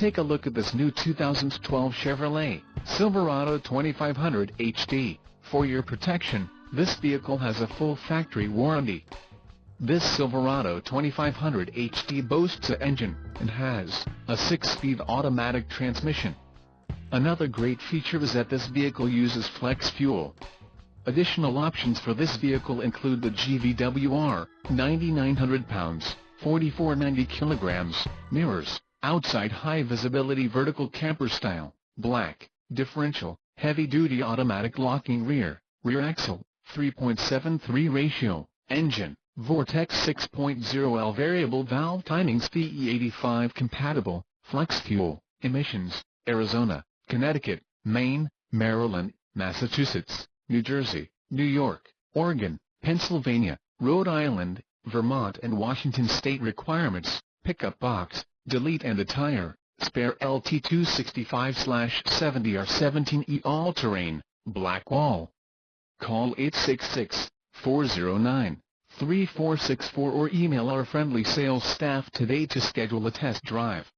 take a look at this new 2012 Chevrolet Silverado 2500 HD. For your protection, this vehicle has a full factory warranty. This Silverado 2500 HD boasts an engine and has a 6-speed automatic transmission. Another great feature is that this vehicle uses flex fuel. Additional options for this vehicle include the GVWR 9,900 pounds, 4,490 kilograms, mirrors, outside high-visibility vertical camper style, black, differential, heavy-duty automatic locking rear axle, 3.73 ratio, engine, Vortex 6.0L variable valve timings VE85 compatible, flex fuel, emissions, Arizona, Connecticut, Maine, Maryland, Massachusetts, New Jersey, New York, Oregon, Pennsylvania, Rhode Island, Vermont and Washington state requirements, pickup box, delete and attire, spare LT265/70R17E all-terrain, black wall. Call 866-409-3464 or email our friendly sales staff today to schedule a test drive.